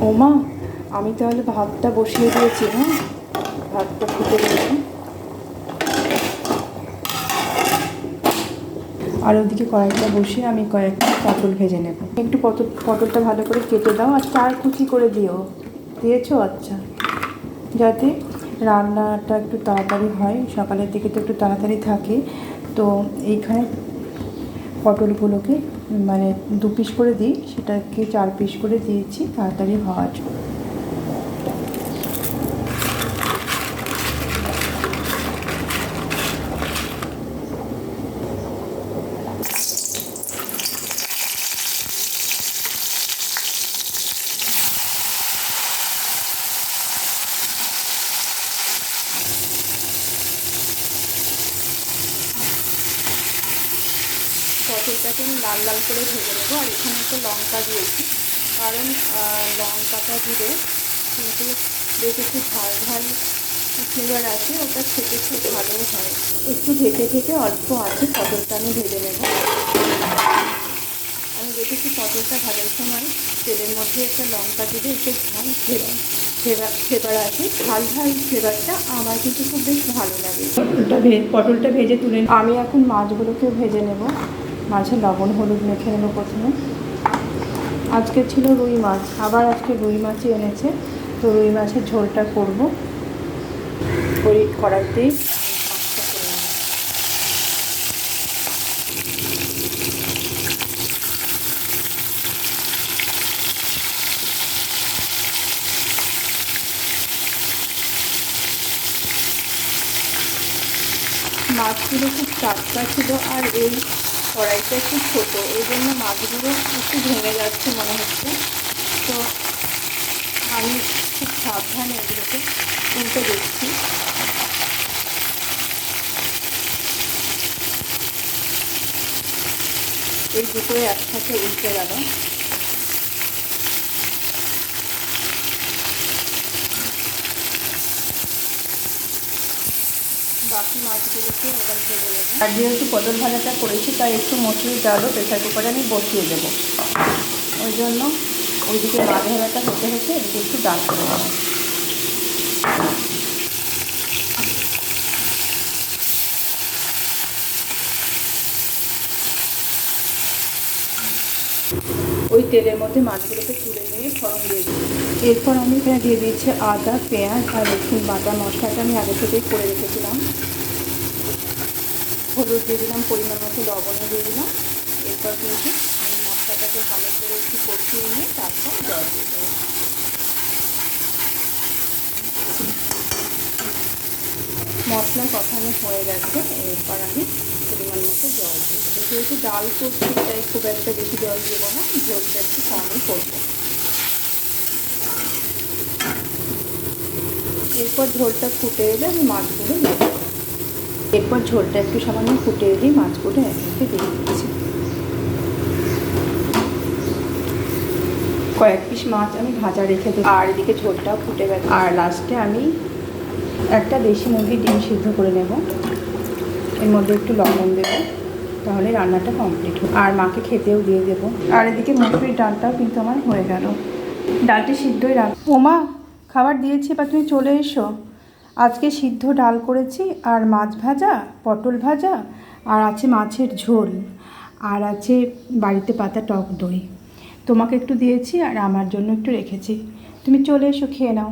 ওমা, আমি তাহলে ভাতটা বসিয়ে দিয়েছি। হ্যাঁ, ভাতটা ফুটে দিয়েছি। আর ওদিকে কড়াইটা বসিয়ে আমি কয়েকটা পটল ভেজে নেব। একটু পটলটা ভালো করে কেটে দাও আর 4 কুচি করে দিও। দিয়েছো? আচ্ছা, যাতে রান্নাটা একটু তাড়াতাড়ি হয়। সকালের দিকে তো একটু তাড়াতাড়ি থাকে। তো এইখানে পটলগুলোকে মানে 2 পিস করে দিই, সেটাকে 4 পিস করে দিয়েছি তাড়াতাড়ি হওয়ার জন্য। পটলটাকে আমি লাল লাল করে ভেজে নেবো। আর এখানে একটা লঙ্কা দিয়েছি, কারণ লঙ্কাটা দিলে কিন্তু বেশ একটু ঝাল ঝাল ফ্লেভার আছে, ওটা খেতে খুব ভালো হয়। একটু ঢেকে ঢেকে অল্প আছে পটলটা আমি ভেজে নেব। আমি দেখেছি পটলটা ভাজার সময় তেলের মধ্যে একটা লঙ্কা দিলে একটু ঝাল ফ্লেভার আছে। ঝাল ঝাল ফ্লেভারটা আমার কিন্তু খুব বেশ ভালো লাগে। পটলটা ভেজে তুলে আমি এখন মাছগুলোকেও ভেজে নেব। মাছে লবণ হলুদ মেখে নেব প্রথমে। আজকে ছিল রুই মাছ, আবার আজকে রুই মাছই এনেছে। তো রুই মাছের ঝোলটা করব। ওই কড়াইতেই মাছটা করে নেব। মাছগুলো খুব টাটকা ছিল, আর এই কড়াইটা একটু ছোটো, এই জন্য মাছগুলো একটু ভেঙে যাচ্ছে মনে হচ্ছে। তো আমি খুব সাবধানে এগুলোকে তুলতে দেখছি। এই দুটোই একসাথে উল্টে গেল। বাকি মাছগুলোকে এবার ভেজে নেব। আর যেহেতু পটল ভাজাটা করেছি, তাই একটু মসুরির ডালও প্রেসার কুকারে আমি বসিয়ে দেবো। ওই জন্য ওইদিকে মাছ ভাজাটা হতে হতে এদিকে একটু ডাল করে দেবো। ওই তেলের মধ্যে মাছগুলোকে তুলে নিয়ে ফোড়ন দিয়ে দিই। এরপর আমি এখানে দিয়ে দিয়েছি আদা, পেঁয়াজ আর রসুন বাটা। মশলাটা আমি আগে থেকেই করে রেখেছিলাম। হলুদ দিয়ে দিলাম, পরিমাণ মতো লবণও দিয়ে দিলাম। এরপর কিন্তু আমি মশলাটাকে ভালো করে একটু কষিয়ে নিয়ে তারপর জল দিয়ে দেবো। মশলা কষানো হয়ে গেছে, এরপর আমি পরিমাণ মতো জল দিয়ে দেবো। যেহেতু ডাল করছি তাই খুব একটা বেশি জল দেবো না, ঝোলটা একটু কমই করবো। এরপর ঝোলটা ফুটে এলে আমি মাছগুলো দিয়ে দেবো। এরপর ঝোলটা একটু সামান্য ফুটে এলেই মাছগুলো একে দিয়ে দিচ্ছি। কয়েক পিস মাছ আমি ভাজা রেখে দেবো। আর এদিকে ঝোলটাও ফুটে গেছে। আর লাস্টে আমি একটা দেশি মুরগির ডিম সিদ্ধ করে নেব। এর মধ্যে একটু লবণ দেবো, তাহলে রান্নাটা কমপ্লিট হবে। আর মাকে খেতেও দিয়ে দেবো। আর এদিকে মুসুরির ডালটাও কিন্তু আমার হয়ে গেল। ডালটি সিদ্ধই রাখ। ওমা, খাবার দিয়েছি বা তুমি চলে এসো। আজকে সিদ্ধ ডাল করেছি, আর মাছ ভাজা, পটল ভাজা, আর আছে মাছের ঝোল, আর আছে বাড়িতে পাতা টক দই। তোমাকে একটু দিয়েছি আর আমার জন্য একটু রেখেছি। তুমি চলে এসো, খেয়ে নাও।